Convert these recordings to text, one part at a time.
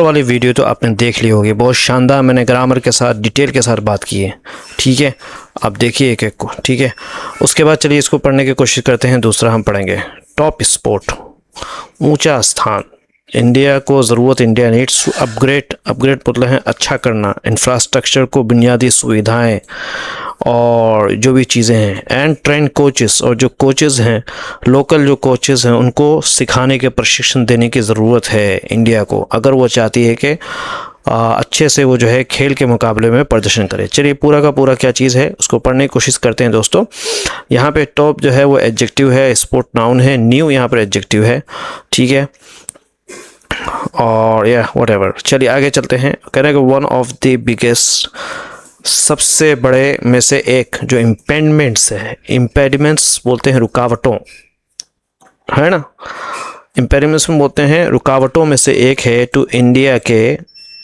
वाली वीडियो तो आपने देख ली होगी, बहुत शानदार मैंने ग्रामर के साथ डिटेल के साथ बात की है। ठीक है, आप देखिए एक एक को। ठीक है, उसके बाद चलिए इसको पढ़ने की कोशिश करते हैं। दूसरा हम पढ़ेंगे टॉप स्पोर्ट, ऊंचा स्थान। इंडिया को ज़रूरत, India needs to upgrade. Upgrade मतलब है अच्छा करना, इंफ्रास्ट्रक्चर को, बुनियादी सुविधाएं और जो भी चीज़ें हैं। एंड ट्रेन कोचेस, और जो कोचेस हैं, लोकल जो कोचेस हैं, उनको सिखाने के प्रशिक्षण देने की ज़रूरत है इंडिया को, अगर वो चाहती है कि अच्छे से वो जो है खेल के मुकाबले में प्रदर्शन करे। चलिए पूरा का पूरा क्या चीज़ है उसको पढ़ने की कोशिश करते हैं दोस्तों। यहाँ पे टॉप जो है वो एडजेक्टिव है, स्पोर्ट नाउन है, न्यू यहाँ पर एडजेक्टिव है। ठीक है, और या व्हाटएवर। चलिए आगे चलते हैं। कह रहे हैं कि वन ऑफ द बिगेस्ट, सबसे बड़े में से एक, जो इम्पेडिमेंट्स है, इम्पेडिमेंट्स बोलते हैं रुकावटों, है ना। इम्पेडिमेंट्स में बोलते हैं रुकावटों में से एक है टू इंडिया के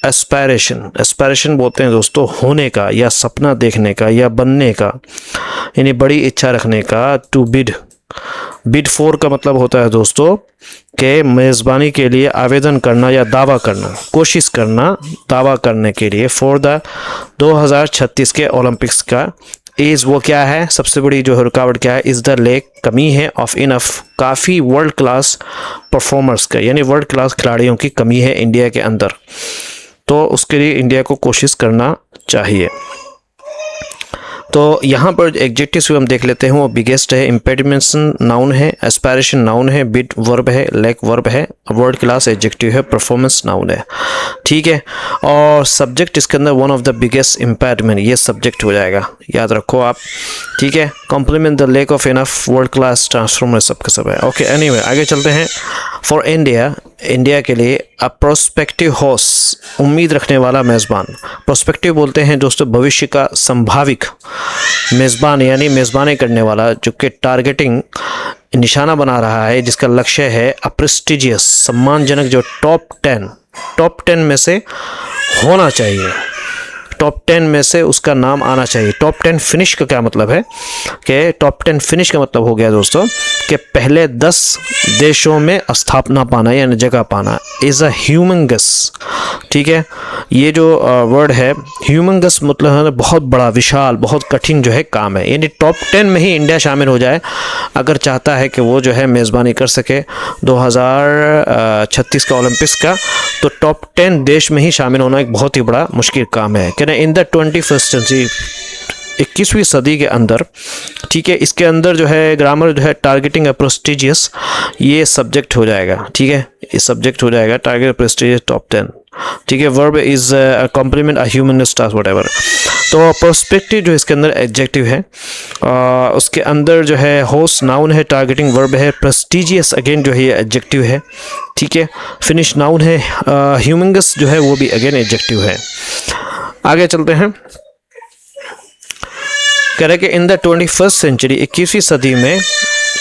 एस्पायरेशन। एस्पायरेशन बोलते हैं दोस्तों होने का, या सपना देखने का, या बनने का, यानी बड़ी इच्छा रखने का। टू बिड, बिड फॉर का मतलब होता है दोस्तों के मेज़बानी के लिए आवेदन करना या दावा करना, कोशिश करना, दावा करने के लिए। फॉर द 2036 के ओलंपिक्स का इज़, वो क्या है, सबसे बड़ी जो रुकावट क्या है, इज़ द लेक, कमी है, ऑफ इनफ, काफ़ी वर्ल्ड क्लास परफॉर्मर्स का, यानी वर्ल्ड क्लास खिलाड़ियों की कमी है इंडिया के अंदर। तो उसके लिए इंडिया को कोशिश करना चाहिए। तो यहाँ पर एडजेक्टिव्स हम देख लेते हैं। वो बिगेस्ट है, इम्पेडिमेंट्स नाउन है, एस्पायरेशन नाउन है, बिड वर्ब है, लेक वर्ब है, वर्ल्ड क्लास एडजेक्टिव है, परफॉर्मेंस नाउन है। ठीक है, और सब्जेक्ट इसके अंदर one of the biggest impediment, ये सब्जेक्ट हो जाएगा, याद रखो आप। ठीक है, complement the lack of enough, world class transformer, सबका सब है। ओके, एनीवे आगे चलते हैं। फॉर इंडिया, इंडिया के लिए अ प्रोस्पेक्टिव होस्ट, उम्मीद रखने वाला मेज़बान। प्रोस्पेक्टिव बोलते हैं दोस्तों भविष्य का संभाविक मेज़बान, यानी मेज़बानी करने वाला, जो कि टारगेटिंग, निशाना बना रहा है, जिसका लक्ष्य है अ प्रेस्टिजियस, सम्मानजनक, जो टॉप 10 में से होना चाहिए, टॉप 10 में से उसका नाम आना चाहिए। टॉप 10 फिनिश का क्या मतलब है कि टॉप 10 फिनिश का मतलब हो गया दोस्तों कि पहले 10 देशों में स्थापना पाना, यानी जगह पाना। इज़ अ ह्यूमंगस, ठीक है, ये जो वर्ड है ह्यूमंगस मतलब है बहुत बड़ा, विशाल, बहुत कठिन जो है काम है। यानी टॉप 10 में ही इंडिया शामिल हो जाए अगर चाहता है कि वो जो है मेज़बानी कर सके 2036 का ओलंपिक्स का, तो टॉप 10 देश में ही शामिल होना एक बहुत ही बड़ा मुश्किल काम है। कहना इन द 21st सेंचुरी, 21वीं सदी के अंदर। ठीक है, इसके अंदर जो है ग्रामर जो है टारगेटिंग अ प्रेस्टिजियस, ये सब्जेक्ट हो जाएगा। ठीक है, ये सब्जेक्ट हो जाएगा, टारगेट प्रेस्टिजियस टॉप 10। ठीक है, verb is complement a human task whatever. तो पर्सपेक्टिव जो इसके अंदर एडजेक्टिव है, उसके अंदर जो है होस्ट नाउन है, टारगेटिंग वर्ब है, प्रेस्टिजियस अगेन जो है ये एडजेक्टिव है। ठीक है, फिनिश नाउन है, ह्यूमंगस जो है वो भी अगेन एडजेक्टिव है। आगे चलते हैं। कह रहे कि इन द 21st सेंचुरी, 21वीं सदी में,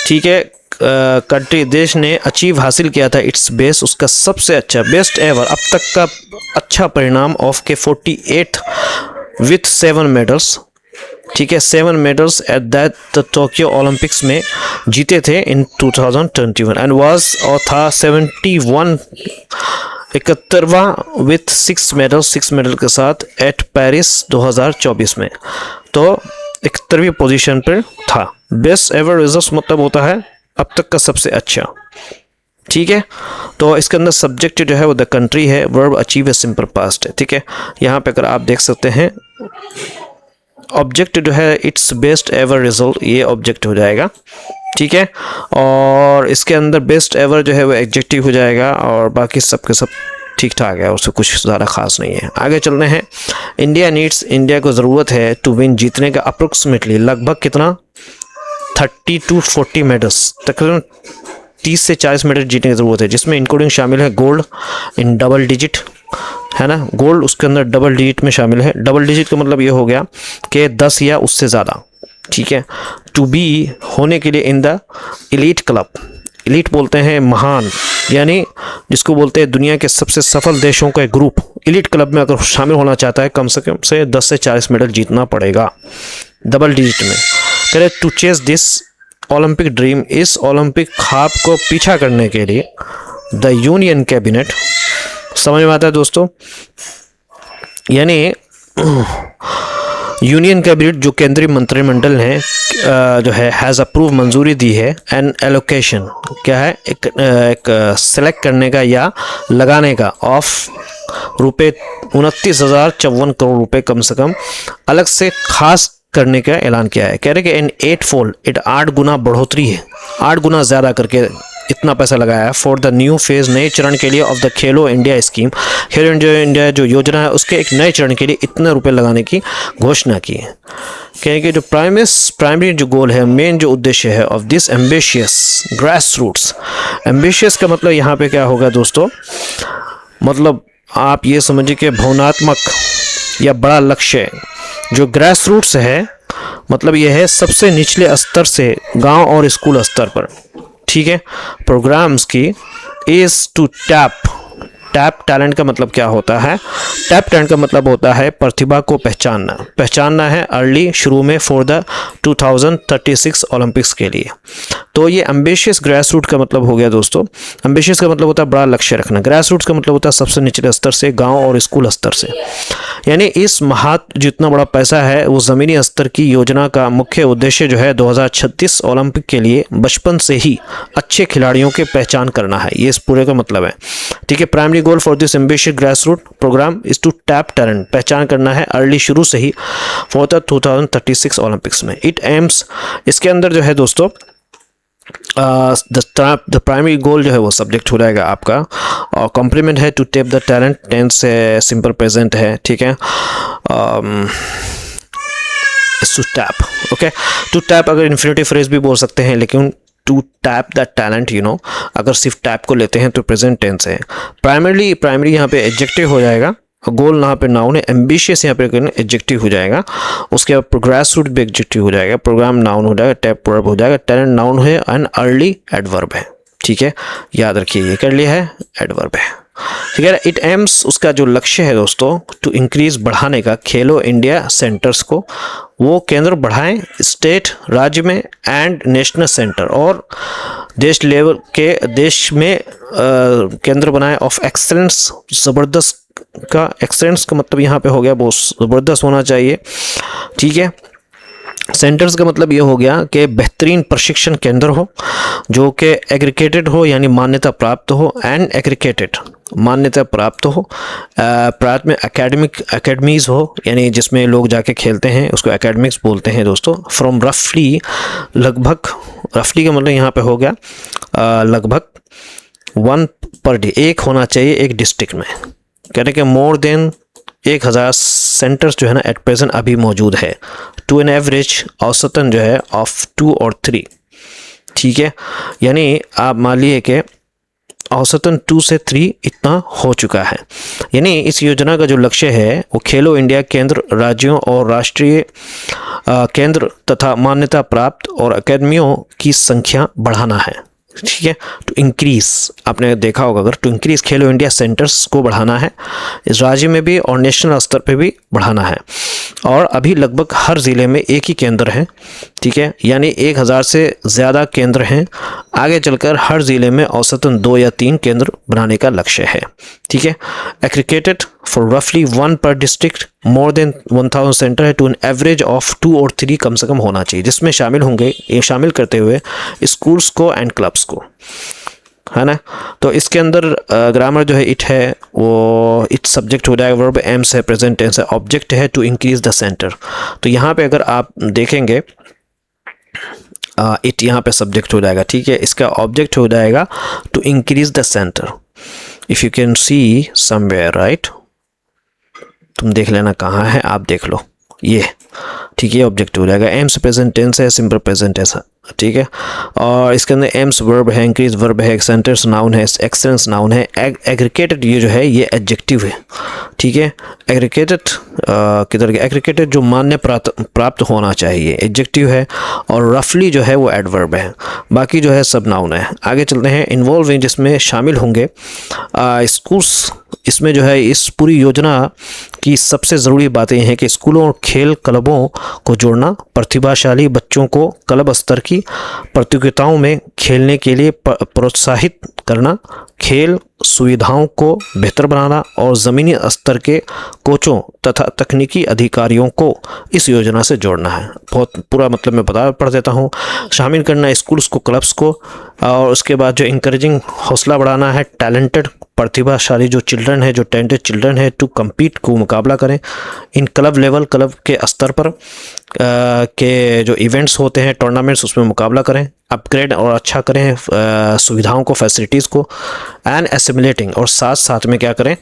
ठीक है, कंट्री, देश ने अचीव हासिल किया था इट्स बेस्ट, उसका सबसे अच्छा, बेस्ट एवर, अब तक का अच्छा परिणाम, ऑफ के 48 विथ 7 मेडल्स। ठीक है, 7 medals at that Tokyo Olympics में जीते थे इन 2021, एंड वाज, और था 71वां विथ 6 मेडल के साथ एट पेरिस 2024 में, तो 71वीं पोजीशन पर था। बेस्ट एवर रिजल्ट मतलब होता है अब तक का सबसे अच्छा। ठीक है, तो इसके अंदर सब्जेक्ट जो है वो द कंट्री है, वर्ब अचीव है, सिंपल पास्ट है। ठीक है, यहाँ पे अगर आप देख सकते हैं ऑब्जेक्ट जो है इट्स बेस्ट एवर रिजल्ट, ये ऑब्जेक्ट हो जाएगा। ठीक है, और इसके अंदर बेस्ट एवर जो है वो एडजेक्टिव हो जाएगा, और बाकी सब के सब ठीक ठाक है, उससे कुछ ज़्यादा खास नहीं है। आगे चलने हैं। इंडिया नीड्स, इंडिया को ज़रूरत है टू विन, जीतने का, अप्रोक्सीमेटली, लगभग कितना, 30 to 40 मेडल्स, तकरीबन 30 से 40 मेडल जीतने की ज़रूरत है, जिसमें इंक्लूडिंग शामिल है गोल्ड इन डबल डिजिट, है ना, गोल्ड उसके अंदर डबल डिजिट में शामिल है। डबल डिजिट का मतलब ये हो गया कि 10 या उससे ज़्यादा। ठीक है, टू बी, होने के लिए, in the elite club, elite बोलते हैं महान, यानी जिसको बोलते हैं दुनिया के सबसे सफल देशों का एक ग्रुप। एलीट क्लब में अगर शामिल होना चाहता है कम से कम 10 से 40 मेडल जीतना पड़ेगा डबल डिजिट में। कह रहे to chase this Olympic dream, इस ओलंपिक ख्वाब को पीछा करने के लिए द यूनियन कैबिनेट, समझ में आता है दोस्तों? यानी यूनियन कैबिनेट जो केंद्रीय मंत्रिमंडल है जो है हैज़ अप्रूव मंजूरी दी है एन एलोकेशन क्या है एक सेलेक्ट करने का या लगाने का ऑफ रुपये 29,054 करोड़ रुपए कम से कम अलग से खास करने का ऐलान किया है। कह रहे कि इन 8 फोल्ड 8 गुना बढ़ोतरी है, 8 गुना ज़्यादा करके इतना पैसा लगाया है फॉर द न्यू फेज़ नए चरण के लिए of the Khelo India scheme. Khelo India जो योजना है उसके एक नए चरण के लिए इतने रुपए लगाने की घोषणा की है। कहें कि जो प्राइमरी जो गोल है, मेन जो उद्देश्य है of this ambitious grass roots. Ambitious का मतलब यहाँ पे क्या होगा दोस्तों, मतलब आप ये समझिए कि भावनात्मक या बड़ा लक्ष्य। जो ग्रास रूट्स है मतलब यह है सबसे निचले स्तर से गांव और स्कूल स्तर पर, ठीक है, प्रोग्राम्स की इज टू टैप टैलेंट का मतलब क्या होता है? टैप टैलेंट का मतलब होता है प्रतिभा को पहचानना है अर्ली शुरू में फॉर द 2036 ओलंपिक्स के लिए। तो ये एम्बिशियस ग्रास रूट का मतलब हो गया दोस्तों। एम्बिशियस का मतलब होता है बड़ा लक्ष्य रखना, ग्रास रूट्स का मतलब होता है सबसे निचले स्तर से, गांव और स्कूल स्तर से। यानी इस जितना बड़ा पैसा है वो ज़मीनी स्तर की योजना का मुख्य उद्देश्य जो है 2036 ओलंपिक के लिए बचपन से ही अच्छे खिलाड़ियों की पहचान करना है, ये इस पूरे का मतलब है, ठीक है। Primary goal for this ambitious grass root program is to tap talent, पहचान करना है अर्ली शुरू से ही फॉर द 2036 ओलंपिक्स में। इट एम्स, इसके अंदर जो है दोस्तों द प्राइमरी गोल जो है वो सब्जेक्ट हो जाएगा आपका, और कॉम्प्लीमेंट है to tape the talent, tense से सिंपल प्रेजेंट है, ठीक है। To tap, okay, to tap अगर इन्फिनिटिव फ्रेज भी बोल सकते हैं, लेकिन to tap the talent you know अगर सिर्फ टैप को लेते हैं तो प्रेजेंट टेंस है। प्राइमरी यहाँ पे एडजेक्टिव हो जाएगा, गोल यहाँ पे नाउन है, एम्बिशियस यहाँ पे एडजेक्टिव हो जाएगा, उसके बाद ग्रास रूट भी एडजेक्टिव हो जाएगा, प्रोग्राम नाउन हो जाएगा, टैप वर्ब हो जाएगा, टैलेंट नाउन है एंड अर्ली एडवर्ब है, ठीक है, याद रखिए ये कर लिया है, एडवर्ब है, ठीक है। इट एम्स, उसका जो लक्ष्य है दोस्तों टू इंक्रीज, बढ़ाने का, खेलो इंडिया सेंटर्स को, वो केंद्र बढ़ाएं स्टेट राज्य में एंड नेशनल सेंटर, और देश लेवल के देश में केंद्र बनाए ऑफ एक्सेलेंस, ज़बरदस्त का, एक्सेलेंस का मतलब यहाँ पे हो गया बहुत ज़बरदस्त होना चाहिए, ठीक है। सेंटर्स का मतलब ये हो गया कि बेहतरीन प्रशिक्षण केंद्र हो जो कि एग्रीगेटेड हो यानी मान्यता प्राप्त हो, एंड एग्रीगेटेड मान्यता प्राप्त हो, प्रात में एकेडमीज़ हो यानी जिसमें लोग जाके खेलते हैं उसको एकेडमिक्स बोलते हैं दोस्तों। फ्रॉम रफली, लगभग, रफली का मतलब यहाँ पे हो गया लगभग 1 पर डे, एक होना चाहिए एक डिस्ट्रिक्ट में। कह रहे कि मोर देन 1000 सेंटर्स जो है ना एट प्रेजेंट अभी मौजूद है, टू एन एवरेज, औसतन जो है ऑफ 2 और 3, ठीक है। यानी आप मान लिए कि औसतन 2 से 3 इतना हो चुका है। यानी इस योजना का जो लक्ष्य है वो खेलो इंडिया केंद्र, राज्यों और राष्ट्रीय केंद्र तथा मान्यता प्राप्त और अकेडमियों की संख्या बढ़ाना है, ठीक है। टू इंक्रीज, आपने देखा होगा अगर, to increase Khelo India centres को बढ़ाना है इस राज्य में भी और नेशनल स्तर पे भी बढ़ाना है, और अभी लगभग हर ज़िले में एक ही केंद्र है, ठीक है, यानी 1000 से ज़्यादा केंद्र हैं। आगे चलकर हर ज़िले में औसतन 2 या 3 केंद्र बनाने का लक्ष्य है, ठीक है। एग्रीगेटेड फॉर रफली 1 पर डिस्ट्रिक्ट, मोर देन 1000 सेंटर है, टू एन एवरेज ऑफ 2 और 3 कम से कम होना चाहिए, जिसमें शामिल होंगे, ये शामिल करते हुए स्कूल्स को एंड क्लब्स को, है ना। तो इसके अंदर ग्रामर जो है इट है वो इट सब्जेक्ट हो जाएगा, वर्ब एम्स है, प्रेजेंट टेंस है, ऑब्जेक्ट है टू इंक्रीज द सेंटर। तो यहाँ पे अगर आप देखेंगे इट यहाँ पे सब्जेक्ट हो जाएगा, ठीक है, इसका ऑब्जेक्ट हो जाएगा to increase the centre. If you can see somewhere, right, तुम देख लेना कहाँ है, आप देख लो ये, ठीक है, ऑब्जेक्ट हो जाएगा। एम्स प्रेजेंट टेंस है, सिंपल प्रेजेंट है, ठीक है, और इसके अंदर एम्स वर्ब है, इंक्रीज वर्ब है, सेंटर्स नाउन है, एक्सेलेंस नाउन है, एग्रीगेटेड ये जो है ये एडजेक्टिव है, ठीक है। एग्रीगेटेड किधर गया, एग्रीगेटेड जो मान्य प्राप्त होना चाहिए एडजेक्टिव है, और रफली जो है वो एडवर्ब है, बाकी जो है सब नाउन है। आगे चलते हैं, इन्वॉल्व इन, जिसमें शामिल होंगे स्कूल्स, इसमें जो है इस पूरी योजना कि सबसे ज़रूरी बातें हैं कि स्कूलों और खेल क्लबों को जोड़ना, प्रतिभाशाली बच्चों को क्लब स्तर की प्रतियोगिताओं में खेलने के लिए प्रोत्साहित करना, खेल सुविधाओं को बेहतर बनाना और ज़मीनी स्तर के कोचों तथा तकनीकी अधिकारियों को इस योजना से जोड़ना है। बहुत पूरा मतलब मैं पढ़ देता हूँ। शामिल करना स्कूल्स को, क्लब्स को, और उसके बाद जो इंकरेजिंग हौसला बढ़ाना है टैलेंटेड प्रतिभाशाली जो चिल्ड्रन है, जो टैलेंटेड चिल्ड्रन है टू कम्पीट को मुकाबला करें इन क्लब लेवल, क्लब के स्तर पर के जो इवेंट्स होते हैं, टूर्नामेंट्स, उसमें मुकाबला करें, अपग्रेड और अच्छा करें सुविधाओं को, फैसिलिटीज़ को, एंड एसिमुलेटिंग, और साथ साथ में क्या करें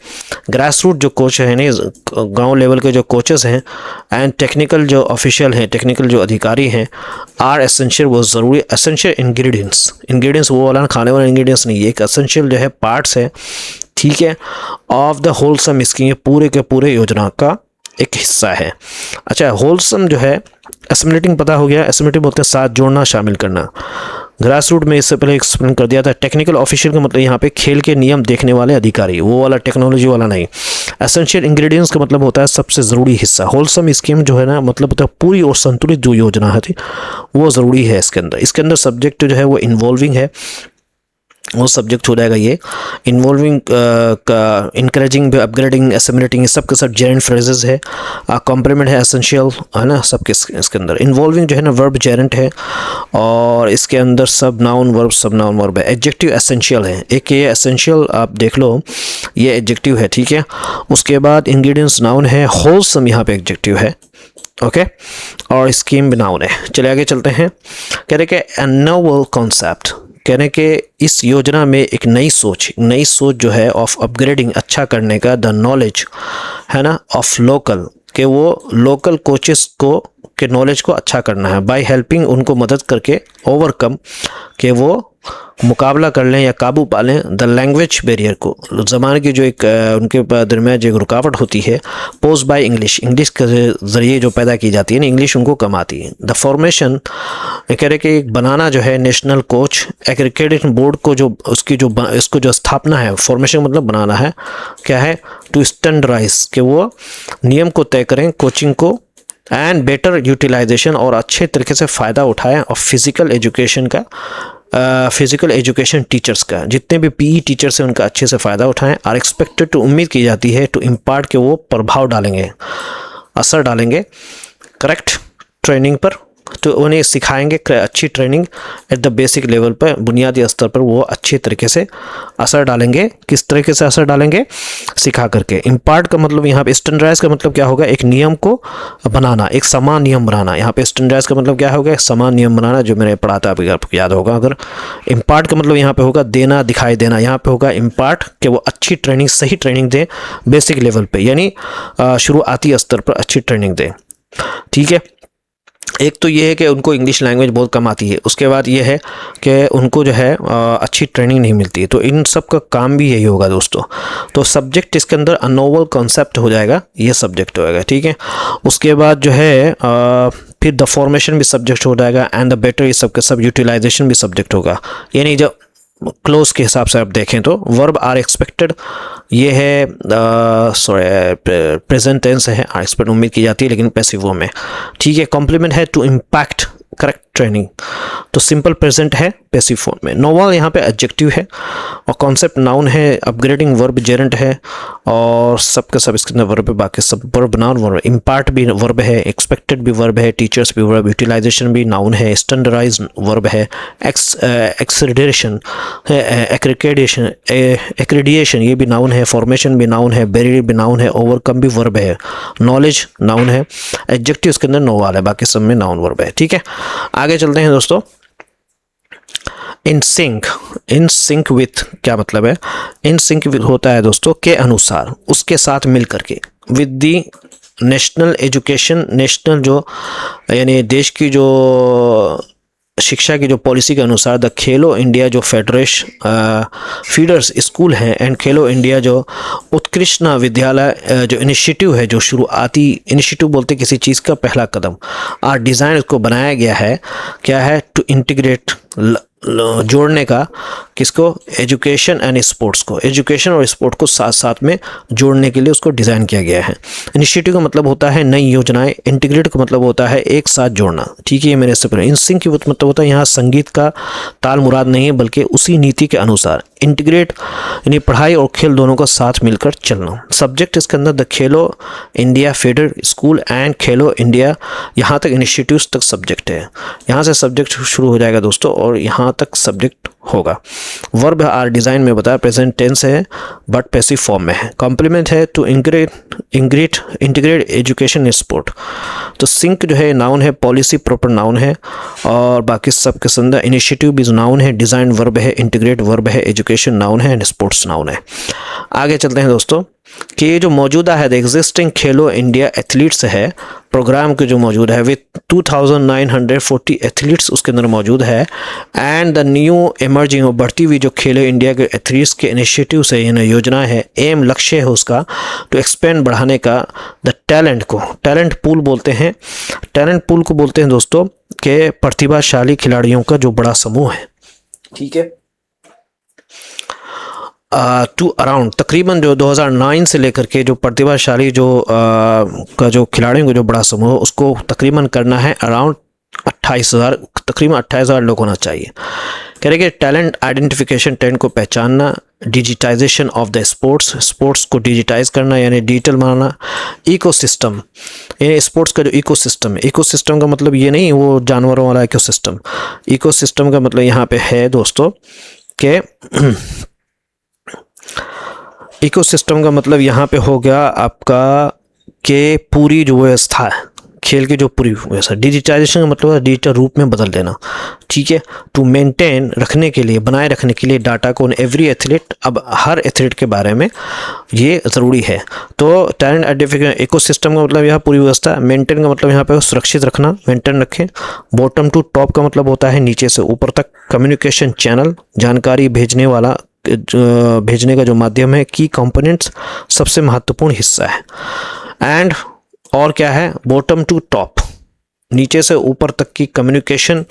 ग्रास रूट जो कोच हैं, गांव लेवल के जो कोचेस हैं, एंड टेक्निकल जो ऑफिशियल हैं, टेक्निकल जो अधिकारी हैं, आर एसेंशियल, वो ज़रूरी एसेंशियल इंग्रेडिएंट्स वो वाला खाने वाला इंग्रेडिएंट्स नहीं, एक एसेंशियल जो है पार्ट्स है, ठीक है, ऑफ द होलसम स्कीम, ये पूरे के पूरे योजना का एक हिस्सा है। अच्छा, होलसम जो है एसिमुलेटिंग पता हो गया, एसिमुलेटिंग बोलते हैं साथ जोड़ना, शामिल करना। ग्रास रूट में इससे पहले एक्सप्लेन कर दिया था। टेक्निकल ऑफिशियल का मतलब यहाँ पे खेल के नियम देखने वाले अधिकारी, वो वाला टेक्नोलॉजी वाला नहीं। एसेंशियल इंग्रेडिएंट्स का मतलब होता है सबसे ज़रूरी हिस्सा। होलसम स्कीम जो है ना, मतलब होता है पूरी और संतुलित जो योजना है थी वो ज़रूरी है इसके अंदर सब्जेक्ट जो है वो इन्वॉल्विंग है, वो सब्जेक्ट हो जाएगा ये इन्वॉल्विंग का, इनकरेजिंग, अपग्रेडिंग, एसिमुलेटिंग, सब के सब जेरेंट फ्रेजेस है, कॉम्प्लीमेंट है, एसेंशियल है ना, सबके इसके अंदर। इन्वॉल्विंग जो है ना वर्ब जेरेंट है, और इसके अंदर सब नाउन वर्ब है। एडजेक्टिव एसेंशियल है, एक ये एसेंशियल आप देख लो, ये एडजेक्टिव है, ठीक है। उसके बाद इंग्रेडिएंट्स नाउन है, होलसम यहाँ पे एडजेक्टिव है, ओके, और स्कीम भी नाउन है। चले आगे चलते हैं। कह रहे कि अ नोवेल कॉन्सेप्ट, कहने के इस योजना में एक नई सोच जो है ऑफ अपग्रेडिंग, अच्छा करने का, द नॉलेज है ना ऑफ लोकल, के वो लोकल कोचेस को के नॉलेज को अच्छा करना है, बाय हेल्पिंग, उनको मदद करके, ओवरकम, के वो मुकाबला कर लें या काबू पा लें, द लैंग्वेज बैरियर को, ज़बान की जो एक उनके दरमियान जो एक रुकावट होती है, पोज बाय इंग्लिश के ज़रिए जो पैदा की जाती है ना, इंग्लिश उनको कम आती है। द फॉर्मेशन कह रहे कि बनाना जो है नेशनल कोच एक्रेडिटेशन बोर्ड को, जो उसकी जो इसको जो स्थापना है, फॉर्मेशन मतलब बनाना है, क्या है, टू स्टैंडर्डाइज, के वो नियम को तय करें कोचिंग को, एंड बेटर यूटिलाइजेशन, और अच्छे तरीके से फ़ायदा उठाएं और फिज़िकल एजुकेशन का, फिज़िकल एजुकेशन टीचर्स का, जितने भी पीई टीचर्स हैं उनका अच्छे से फ़ायदा उठाएं। आर एक्सपेक्टेड टू, उम्मीद की जाती है, टू इम्पार्ट, के वो प्रभाव डालेंगे, असर डालेंगे करेक्ट ट्रेनिंग पर, तो उन्हें सिखाएंगे अच्छी training at the basic level पर, बुनियादी स्तर पर वो अच्छे तरीके से असर डालेंगे। किस तरीके से असर डालेंगे, सिखा करके। इम्पार्ट का मतलब यहाँ पे, स्टैंडर्डाइज का मतलब क्या होगा, एक नियम को बनाना, एक समान नियम बनाना। यहाँ पे स्टैंडर्डाइज का मतलब क्या होगा, एक समान नियम बनाना, जो मैंने पढ़ा था, आपको याद होगा। अगर इम्पार्ट का मतलब यहाँ पे होगा देना, दिखाई देना, यहाँ पे होगा इम्पार्ट, कि वो अच्छी ट्रेनिंग, सही ट्रेनिंग दें बेसिक लेवल पे, यानी शुरुआती स्तर पर अच्छी ट्रेनिंग दें, ठीक है। एक तो ये है कि उनको इंग्लिश लैंग्वेज बहुत कम आती है, उसके बाद ये है कि उनको जो है अच्छी ट्रेनिंग नहीं मिलती है, तो इन सब का काम भी यही होगा दोस्तों। तो सब्जेक्ट इसके अंदर अ नोवेल कॉन्सेप्ट हो जाएगा, ये सब्जेक्ट होएगा, ठीक है। उसके बाद जो है फिर द फॉर्मेशन भी सब्जेक्ट हो जाएगा, एंड द बेटर, ये सब के सब यूटिलाइजेशन भी सब्जेक्ट होगा। यानी जब क्लोज के हिसाब से आप देखें तो वर्ब आर एक्सपेक्टेड, ये है प्रेजेंट टेंस है, आर एक्सपेक्ट उम्मीद की जाती है, लेकिन पैसिव फॉर्म में, ठीक है। कॉम्प्लीमेंट है टू इम्पैक्ट करेक्ट ट्रेनिंग, तो सिंपल प्रेजेंट है पैसिव फॉर्म में। नोवेल यहाँ पे एडजेक्टिव है, और कॉन्सेप्ट नाउन है, अपग्रेडिंग वर्ब जेरेंट है, और सब के सब इसके अंदर वर्ब है, बाकी सब वर्ब नाउन वर्ब। इम्पार्ट भी वर्ब है, एक्सपेक्टेड भी वर्ब है, टीचर्स भी वर्ब, यूटिलाइजेशन भी नाउन है, स्टैंडर्डाइज वर्ब है, एक्रेडिटेशन एक्रेडिएशन ये भी नाउन है, फॉर्मेशन भी नाउन है, बैरियर भी नाउन है, ओवरकम भी वर्ब है, नॉलेज नाउन है, एडजेक्टिव इसके अंदर नोवेल है, बाकी सब में नाउन वर्ब है, ठीक है। आगे चलते हैं दोस्तों। इन सिंक विथ क्या मतलब है, इन सिंक विथ होता है दोस्तों के अनुसार, उसके साथ मिल करके, with the national education, national जो यानी देश की जो शिक्षा की जो पॉलिसी के अनुसार, द खेलो इंडिया जो फेडरेशन फीडर्स स्कूल हैं, एंड खेलो इंडिया जो उत्कृष्ट विद्यालय जो इनिशिएटिव है, जो शुरुआती इनिशिएटिव बोलते किसी चीज़ का पहला कदम, आर डिज़ाइन उसको बनाया गया है, क्या है, टू इंटीग्रेट जोड़ने का, किसको, एजुकेशन एंड स्पोर्ट्स को, एजुकेशन और स्पोर्ट को साथ साथ में जोड़ने के लिए उसको डिज़ाइन किया गया है। इनिशिएटिव का मतलब होता है नई योजनाएं, इंटीग्रेट का मतलब होता है एक साथ जोड़ना, ठीक है, ये मेरे से पहले। इन सिंक की मतलब होता है यहाँ संगीत का ताल मुराद नहीं है बल्कि उसी नीति के अनुसार। इंटीग्रेट यानी पढ़ाई और खेल दोनों का साथ मिलकर चलना। सब्जेक्ट इसके अंदर the Khelo India fader school and Khelo India, यहाँ तक इनिशिएटिव्स तक सब्जेक्ट है, यहाँ से सब्जेक्ट शुरू हो जाएगा दोस्तों और यहाँ तक सब्जेक्ट होगा। वर्ब आर डिज़ाइन में बताया प्रेजेंट टेंस है बट पैसिव फॉर्म में है। कॉम्प्लीमेंट है to integrate education in sport. तो सिंक जो है नाउन है, पॉलिसी प्रॉपर नाउन है और बाकी सब के अंदर इनिशिएटिव भी नाउन है, डिज़ाइन वर्ब है, इंटीग्रेट वर्ब है, एजुकेशन नाउन है एंड स्पोर्ट्स नाउन है। आगे चलते हैं दोस्तों कि ये जो मौजूदा है the existing Khelo India athletes है प्रोग्राम के जो मौजूद है विथ 2940 एथलीट्स उसके अंदर मौजूद है एंड द न्यू इमर्जिंग और बढ़ती हुई जो खेलो इंडिया के एथलीट्स के इनिशिएटिव से यानी योजना है, एम लक्ष्य है उसका टू एक्सपेंड बढ़ाने का द टैलेंट को। टैलेंट पूल बोलते हैं, टैलेंट पूल को बोलते हैं दोस्तों के प्रतिभाशाली खिलाड़ियों का जो बड़ा समूह है, ठीक है। टू अराउंड तकरीबन जो 2009 से लेकर के जो प्रतिभाशाली जो का जो खिलाड़ियों का जो बड़ा समूह उसको तकरीबन करना है अराउंड 28,000, तकरीबन 28,000 लोग होना चाहिए। कह रहे कि टैलेंट आइडेंटिफिकेशन, टैलेंट को पहचानना, digitization of the sports, sports को डिजिटाइज करना यानी डिजिटल बनाना, इकोसिस्टम यानी स्पोर्ट्स का जो इकोसिस्टम है, इकोसिस्टम का मतलब ये नहीं वो जानवरों वाला इकोसिस्टम, इकोसिस्टम का मतलब यहाँ पे है दोस्तों के इकोसिस्टम का मतलब यहाँ पे हो गया आपका के पूरी जो व्यवस्था है खेल की जो पूरी व्यवस्था। डिजिटाइजेशन का मतलब है डिजिटल रूप में बदल देना, ठीक है। टू मेंटेन रखने के लिए, बनाए रखने के लिए डाटा को एवरी एथलीट, अब हर एथलीट के बारे में ये ज़रूरी है। तो टैलेंट आइडेंटिफिकेशन इकोसिस्टम का मतलब यहाँ पूरी व्यवस्था, मेंटेन का मतलब यहाँ पे सुरक्षित रखना, मेंटेन रखें। बॉटम टू टॉप का मतलब होता है नीचे से ऊपर तक। कम्युनिकेशन चैनल, जानकारी भेजने वाला, भेजने का जो माध्यम है। की कंपोनेंट्स, सबसे महत्वपूर्ण हिस्सा है। एंड और क्या है, बॉटम टू टॉप, नीचे से ऊपर तक की कम्युनिकेशन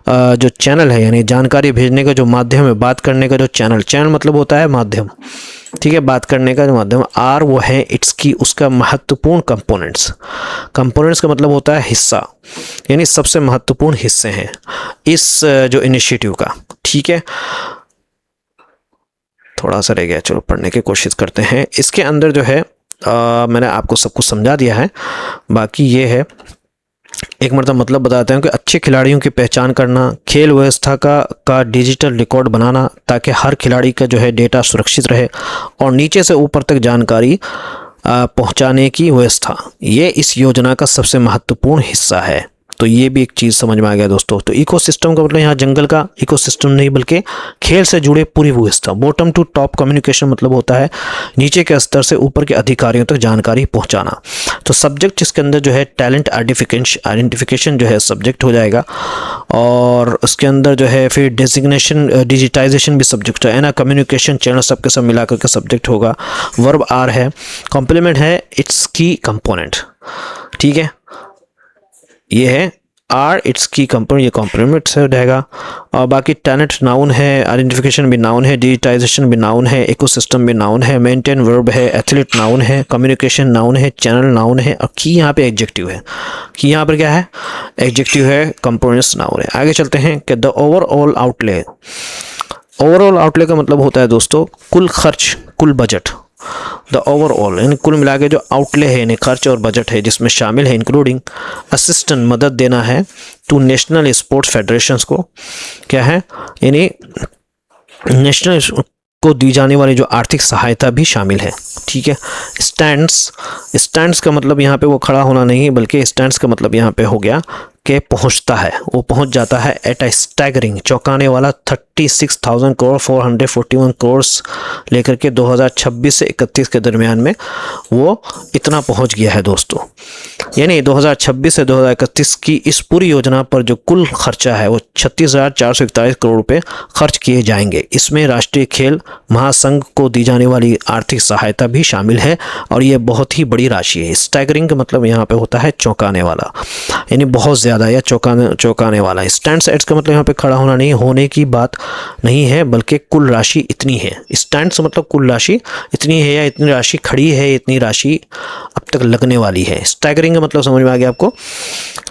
जो चैनल है यानी जानकारी भेजने का जो माध्यम है, बात करने का जो चैनल, चैनल मतलब होता है माध्यम, ठीक है, बात करने का जो माध्यम। आर वो है इट्स की, उसका महत्वपूर्ण कंपोनेंट्स, कंपोनेंट्स का मतलब होता है हिस्सा यानी सबसे महत्वपूर्ण हिस्से हैं इस जो इनिशिएटिव का, ठीक है। थोड़ा सा रह गया, चलो पढ़ने की कोशिश करते हैं। इसके अंदर जो है मैंने आपको सब कुछ समझा दिया है, बाकी ये है एक मतलब बताते हैं कि अच्छे खिलाड़ियों की पहचान करना, खेल व्यवस्था का डिजिटल रिकॉर्ड बनाना ताकि हर खिलाड़ी का जो है डेटा सुरक्षित रहे और नीचे से ऊपर तक जानकारी पहुंचाने की व्यवस्था, ये इस योजना का सबसे महत्वपूर्ण हिस्सा है। तो ये भी एक चीज़ समझ में आ गया दोस्तों। तो इकोसिस्टम का मतलब यहाँ जंगल का इकोसिस्टम नहीं बल्कि खेल से जुड़े पूरी व्यवस्था। बॉटम टू टॉप कम्युनिकेशन मतलब होता है नीचे के स्तर से ऊपर के अधिकारियों तक जानकारी पहुँचाना। तो सब्जेक्ट इसके अंदर जो है टैलेंट आइडेंटिफिकेशन जो है सब्जेक्ट हो जाएगा और उसके अंदर जो है फिर डेजिग्नेशन डिजिटाइजेशन भी सब्जेक्ट है ना, कम्युनिकेशन चैनल सबके सब मिला करके सब्जेक्ट होगा। वर्ब आर है, कॉम्प्लीमेंट है इट्स की कंपोनेंट, ठीक है, ये है आर इट्स की कंपोनेंट, ये कॉम्प्लीमेंट से रहेगा। और बाकी टैलेंट नाउन है, आइडेंटिफिकेशन भी नाउन है, डिजिटाइजेशन भी नाउन है, इकोसिस्टम भी नाउन है, मेंटेन वर्ब है, एथलीट नाउन है, कम्युनिकेशन नाउन है, चैनल नाउन है और की यहाँ पे एडजेक्टिव है। की यहाँ पर क्या है, एडजेक्टिव है, कंपोनेंट्स नाउन है। आगे चलते हैं कि the overall outlay, overall outlay का मतलब होता है दोस्तों कुल खर्च, कुल बजट। द ओवरऑल यानी कुल मिला के जो आउटले है यानी खर्च और बजट है जिसमें शामिल है इंक्लूडिंग असिस्टेंट, मदद देना है टू नेशनल स्पोर्ट्स फेडरेशंस को, क्या है यानी नेशनल को दी जाने वाली जो आर्थिक सहायता भी शामिल है, ठीक है। स्टैंड्स का मतलब यहाँ पे वो खड़ा होना नहीं बल्कि स्टैंड्स का मतलब यहाँ पे हो गया कि पहुँचता है, वो पहुँच जाता है एट अ स्टैगरिंग, चौंकाने वाला 36,000 करोड़ 441 करोड़ लेकर के 2026 से 31 के दरमियान में वो इतना पहुँच गया है दोस्तों। यानी 2026 से 2031 की इस पूरी योजना पर जो कुल खर्चा है वो 36,441 करोड़ रुपए खर्च किए जाएंगे। इसमें राष्ट्रीय खेल महासंघ को दी जाने वाली आर्थिक सहायता भी शामिल है और ये बहुत ही बड़ी राशि है। स्टैगरिंग का मतलब यहाँ पे होता है चौंकाने वाला, यानी बहुत ज़्यादा या चौंकाने वाला। स्टैंड्स एट्स का मतलब यहाँ पे खड़ा होना नहीं, होने की बात नहीं है, बल्कि कुल राशि इतनी है। स्टैंड्स मतलब कुल राशि इतनी है या इतनी राशि खड़ी है, इतनी राशि अब तक लगने वाली है। स्टैगरिंग का मतलब समझ में आ गया आपको,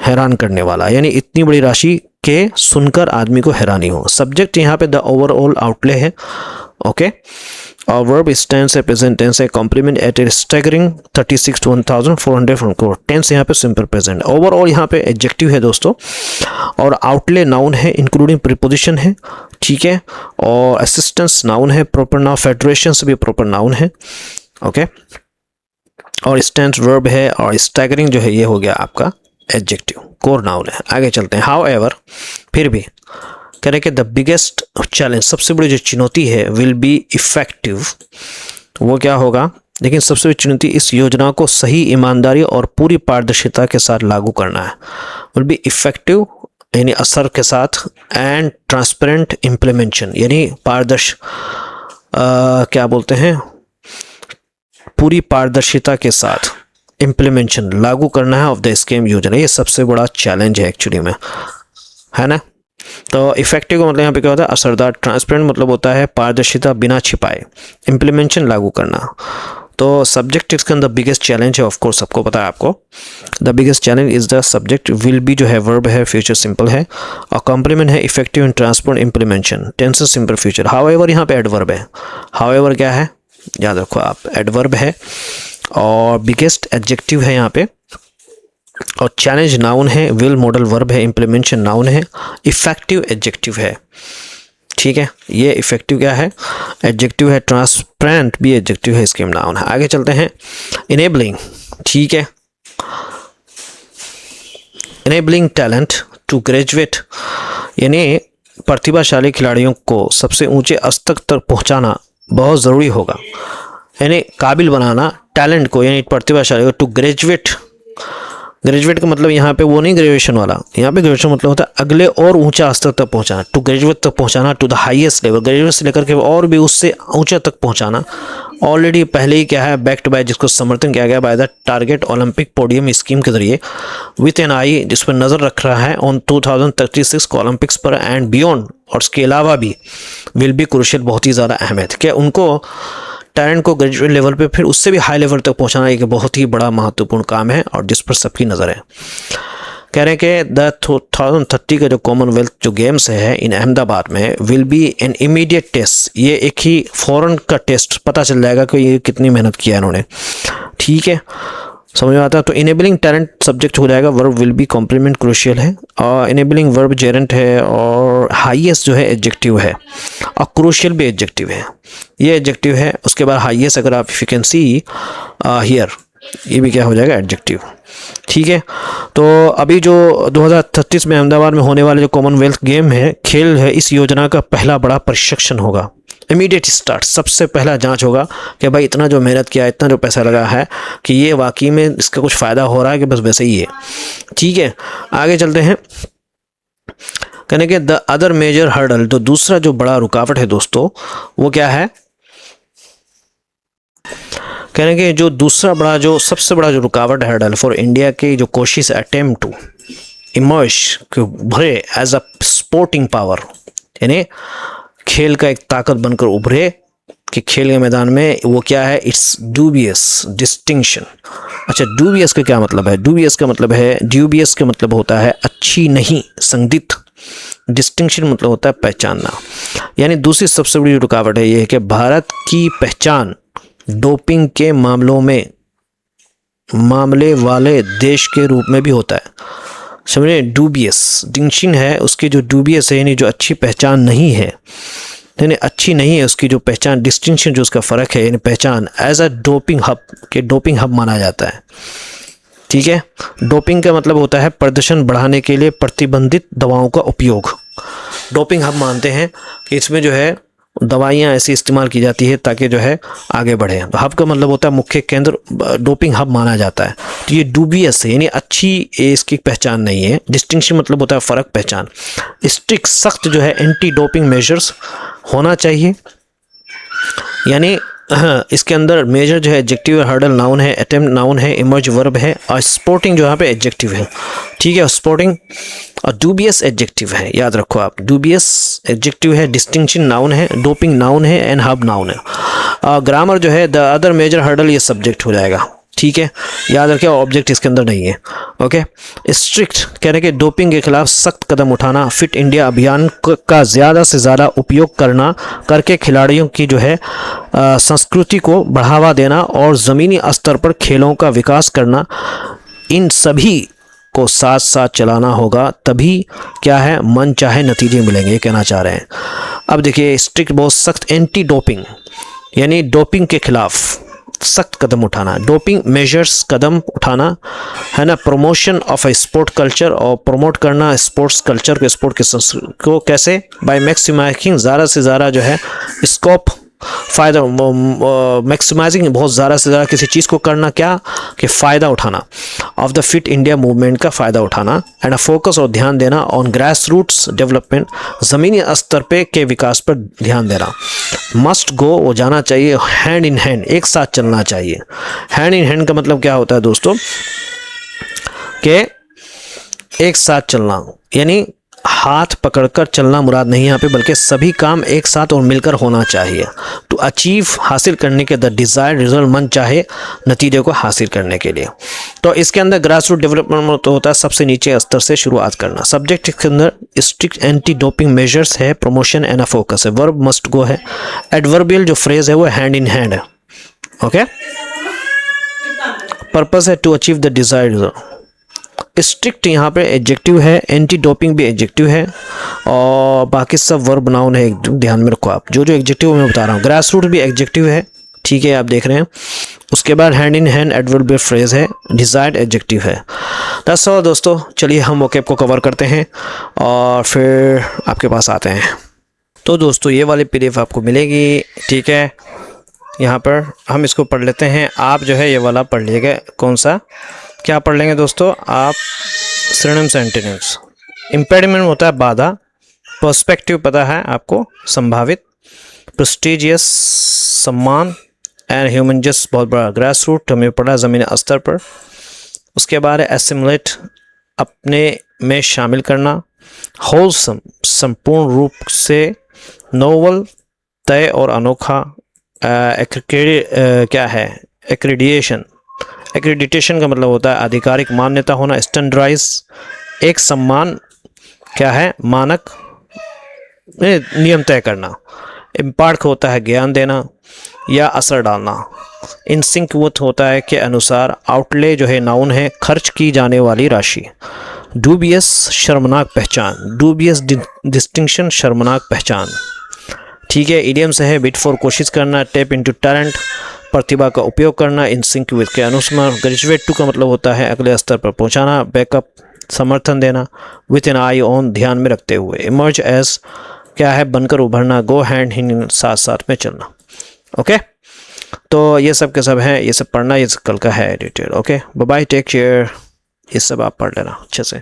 हैरान करने वाला, यानी इतनी बड़ी राशि के सुनकर आदमी को हैरानी हो। सब्जेक्ट यहाँ पे द ओवरऑल आउटले है, ओके। और वर्ब स्टेंस है प्रेजेंट टेंस है, complement at a staggering 36 to 1,400 crore. Tense यहाँ पे सिंपल प्रेजेंट। ओवरऑल यहाँ पे एडजेक्टिव है दोस्तों, और आउटले नाउन है इंक्लूडिंग प्रीपोजिशन है, ठीक है। और असिस्टेंस नाउन है, प्रॉपर नाउन। फेडरेशन भी प्रॉपर नाउन है, ओके। और स्टेंस वर्ब है, और स्टैगरिंग जो है ये हो गया आपका एडजेक्टिव, कोर नाउन है। आगे चलते हैं। हाउएवर, फिर भी कह रहे कि द बिगेस्ट चैलेंज, सबसे बड़ी जो चुनौती है, विल बी इफेक्टिव, वो क्या होगा, लेकिन सबसे बड़ी चुनौती इस योजना को सही, ईमानदारी और पूरी पारदर्शिता के साथ लागू करना है। विल बी इफेक्टिव यानी असर के साथ, एंड ट्रांसपेरेंट इम्प्लीमेंटेशन यानी क्या बोलते हैं, पूरी पारदर्शिता के साथ इम्प्लीमेंटेशन लागू करना है ऑफ द स्कीम योजना। ये सबसे बड़ा चैलेंज है एक्चुअली में, है ना। तो इफेक्टिव का मतलब यहाँ पे क्या होता है, असरदार। ट्रांसपेरेंट मतलब होता है पारदर्शिता, बिना छिपाए। इम्प्लीमेंटेशन लागू करना। तो सब्जेक्ट इसके अंदर बिगेस्ट चैलेंज है, ऑफ कोर्स सबको पता है आपको। The biggest challenge is the subject. Will be जो है वर्ब है, फ्यूचर सिंपल है, और कॉम्प्लीमेंट है effective and transparent implementation, tense simple future. However यहाँ पे एडवर्ब है। हाउएवर क्या है, याद रखो आप, एडवर्ब है, और बिगेस्ट एडजेक्टिव है यहाँ पे, और चैलेंज नाउन है, विल मॉडल वर्ब है, इम्प्लीमेंटेशन नाउन है, इफेक्टिव एडजेक्टिव है, ठीक है। ये इफेक्टिव क्या है, एडजेक्टिव है। ट्रांसपेरेंट भी एडजेक्टिव है, स्कीम नाउन है। आगे चलते हैं। इनेबलिंग, ठीक है। इनेबलिंग टैलेंट टू ग्रेजुएट, यानी प्रतिभाशाली खिलाड़ियों को सबसे ऊंचे स्तर तक पहुंचाना बहुत ज़रूरी होगा, यानी काबिल बनाना टैलेंट को, यानी प्रतिभाशाली को, टू ग्रेजुएट। ग्रेजुएट का मतलब यहाँ पे वो नहीं ग्रेजुएशन वाला, यहाँ पे ग्रेजुएशन मतलब होता है अगले और ऊंचा स्तर तक पहुँचाना, टू ग्रेजुएट तक पहुँचाना, to the highest level, graduate से लेकर के और भी उससे ऊंचा तक पहुँचाना। ऑलरेडी पहले ही क्या है, बैक्ड बाय, जिसको समर्थन किया गया by the target Olympic podium scheme के जरिए, विथ एन आई, जिस पर नज़र रख रहा है ऑन 2036 को ओलंपिक्स पर एंड बियॉन्ड, और उसके अलावा भी विल बी क्रूशियल, बहुत ही ज़्यादा अहमियत। क्या उनको टैलेंट को ग्रेजुएट लेवल पे फिर उससे भी हाई लेवल तक पहुंचाना एक बहुत ही बड़ा महत्वपूर्ण काम है, और जिस पर सबकी नज़र है। कह रहे हैं कि द 2030 का जो कॉमनवेल्थ जो गेम्स है इन अहमदाबाद में, will be an immediate test, ये एक ही फ़ौरन का टेस्ट, पता चल जाएगा कि ये कितनी मेहनत किया इन्होंने, ठीक है, समझ में आता है। तो इनेबलिंग टैलेंट सब्जेक्ट हो जाएगा, verb will be complement crucial है, और इनेबलिंग वर्ब जेरेंट है, और हाईएस्ट जो है एडजेक्टिव है, और क्रूशियल भी एडजेक्टिव है, ये एडजेक्टिव है। उसके बाद हाईएस्ट, अगर आप यू कैन सी हियर, ये भी क्या हो जाएगा, एडजेक्टिव, ठीक है। तो अभी जो 2036 में अहमदाबाद में होने वाले जो कॉमनवेल्थ गेम है, खेल है, इस योजना का पहला बड़ा प्रशिक्षण होगा। इमीडिएट स्टार्ट, सबसे पहला जांच होगा कि भाई इतना जो मेहनत किया, इतना जो पैसा लगा है, कि ये वाकई में इसका कुछ फ़ायदा हो रहा है कि बस वैसे ही है, ठीक है। आगे चलते हैं। कहने के द अदर मेजर हर्डल, तो दूसरा जो बड़ा रुकावट है दोस्तों, वो क्या है, कहने के जो दूसरा बड़ा, जो सबसे बड़ा जो रुकावट है हर्डल फॉर इंडिया की जो कोशिश, अटेम्प्ट टू इमर्ज, उभरे एज अ स्पोर्टिंग पावर, यानी खेल का एक ताकत बनकर उभरे कि खेल के मैदान में, वो क्या है, इट्स डूबियस डिस्टिंक्शन। अच्छा, डूबियस का क्या मतलब है, डूबियस का मतलब है, ड्यूबियस का मतलब होता है अच्छी नहीं, संदिग्ध। डिस्टिंक्शन मतलब होता है पहचानना, यानी दूसरी सबसे बड़ी रुकावट है ये है कि भारत की पहचान डोपिंग के मामले वाले देश के रूप में भी होता है, समझे। डूबियस डिस्टिंक्शन है उसकी, जो डूबियस है यानी जो अच्छी पहचान नहीं है, यानी अच्छी नहीं है उसकी जो पहचान, डिस्टिंक्शन जो उसका फ़र्क है, यानी पहचान एज अ डोपिंग हब, के डोपिंग हब माना जाता है, ठीक है। डोपिंग का मतलब होता है प्रदर्शन बढ़ाने के लिए प्रतिबंधित दवाओं का उपयोग। डोपिंग हब मानते हैं कि इसमें जो है दवाइयाँ ऐसी इस्तेमाल की जाती है ताकि जो है आगे बढ़े। तो हब का मतलब होता है मुख्य केंद्र, डोपिंग हब माना जाता है। तो ये डूबियस है, यानी अच्छी इसकी पहचान नहीं है। डिस्टिंक्शन मतलब होता है फ़र्क, पहचान। स्ट्रिक्ट सख्त जो है एंटी डोपिंग मेजर्स होना चाहिए, यानी इसके अंदर मेजर जो है एडजेक्टिव है, हर्डल नाउन है, अटेम्प्ट नाउन है, इमर्ज वर्ब है, और स्पोर्टिंग जो यहाँ पे एडजेक्टिव है। ठीक है, स्पोर्टिंग। और डूबियस एडजेक्टिव है, याद रखो आप, डूबियस एडजेक्टिव है, डिस्टिंक्शन नाउन है, डोपिंग नाउन है, एंड हब नाउन है। ग्रामर जो है द अदर मेजर हर्डल, ये सब्जेक्ट हो जाएगा। ठीक है, याद रखिए, ऑब्जेक्ट इसके अंदर नहीं है। ओके, स्ट्रिक्ट कह रहे कि डोपिंग के खिलाफ सख्त कदम उठाना, फिट इंडिया अभियान का ज़्यादा से ज़्यादा उपयोग करके खिलाड़ियों की जो है संस्कृति को बढ़ावा देना और ज़मीनी स्तर पर खेलों का विकास करना, इन सभी को साथ साथ चलाना होगा, तभी क्या है मन चाहे नतीजे मिलेंगे, ये कहना चाह रहे हैं। अब देखिए, स्ट्रिक्ट बहुत सख्त, एंटी डोपिंग यानी डोपिंग के खिलाफ सख्त कदम उठाना, डोपिंग मेजर्स कदम उठाना है ना, promotion of a sport culture, और प्रमोट करना स्पोर्ट्स कल्चर को, स्पोर्ट के संस्कृति को कैसे, बाय मैक्सिमाइजिंग, ज़्यादा से ज़्यादा जो है स्कोप, फ़ायदा, मैक्सिमाइजिंग, बहुत ज़्यादा से ज़्यादा किसी चीज़ को करना, क्या कि फ़ायदा उठाना of the fit India movement का फ़ायदा उठाना, एंड अ फोकस और ध्यान देना ऑन ग्रास रूट्स डेवलपमेंट, ज़मीनी स्तर पे के विकास पर ध्यान देना। मस्ट गो, वो जाना चाहिए, हैंड इन हैंड, एक साथ चलना चाहिए। हैंड इन हैंड का मतलब क्या होता है दोस्तों, कि एक साथ चलना, यानी हाथ पकड़कर चलना मुराद नहीं यहाँ पे, बल्कि सभी काम एक साथ और मिलकर होना चाहिए। टू अचीव, हासिल करने के, द डिज़ायर्ड रिजल्ट, मन चाहे नतीजे को हासिल करने के लिए। तो इसके अंदर ग्रास रूट डेवलपमेंट तो होता है सबसे नीचे स्तर से शुरुआत करना। सब्जेक्ट के अंदर स्ट्रिक्ट एंटी डोपिंग मेजर्स है, प्रमोशन एंड अ फोकस है, वर्ब मस्ट गो है, एडवर्बियल जो फ्रेज है वो हैंड इन हैंड है। ओके, पर्पस है to achieve the desired result. Strict यहाँ पे एडजेक्टिव है, एंटी डोपिंग भी एडजेक्टिव है, और बाकी सब वर्ब नाउन है। ध्यान में रखो आप, जो जो एडजेक्टिव मैं बता रहा हूँ। ग्रास रूट भी एडजेक्टिव है, ठीक है, आप देख रहे हैं। उसके बाद hand in hand adverbial phrase है, डिज़ायर्ड एडजेक्टिव है। दैट्स ऑल दोस्तों, चलिए हम वोकैब को कवर करते हैं और फिर आपके पास आते हैं। तो दोस्तों, ये वाली पीडीएफ आपको मिलेगी, ठीक है। यहाँ पर हम इसको पढ़ लेते हैं, आप जो है ये वाला पढ़ लीजिएगा। कौन सा, क्या पढ़ लेंगे दोस्तों आप, सिनोनिम्स एंटोनिम्स। इम्पेडिमेंट होता है बाधा, पर्सपेक्टिव पता है आपको, संभावित, प्रेस्टिजियस सम्मान, एंड ह्यूमनजस बहुत बड़ा, ग्रास रूट हमें पढ़ा ज़मीनी स्तर पर। उसके बाद एसिमुलेट, अपने में शामिल करना, होलसम संपूर्ण रूप से, नोवल तय और अनोखा, क्या है एक्रेडिएशन, एक्रेडिटेशन का मतलब होता है आधिकारिक मान्यता होना, स्टैंडर्डाइज एक सम्मान, क्या है मानक, नियम तय करना, इम्पार्ट होता है ज्ञान देना या असर डालना, इन सिंक विथ होता है के अनुसार, आउटले जो है नाउन है खर्च की जाने वाली राशि, डूबियस शर्मनाक पहचान, डूबियस डिस्टिंक्शन शर्मनाक पहचान, ठीक है। इडियम्स है बिट फॉर कोशिश करना, टेप इनटू टैलेंट प्रतिभा का उपयोग करना, इन सिंक विद के अनुसार, ग्रेजुएट टू का मतलब होता है अगले स्तर पर पहुंचाना, बैकअप समर्थन देना, विथ एन आई ऑन ध्यान में रखते हुए, इमर्ज एज क्या है बनकर उभरना, गो हैंड इन साथ साथ में चलना। ओके, तो ये सब के सब हैं, ये सब पढ़ना, ये कल का है detail. Okay, bye bye, take care, ये सब आप पढ़ लेना अच्छे से।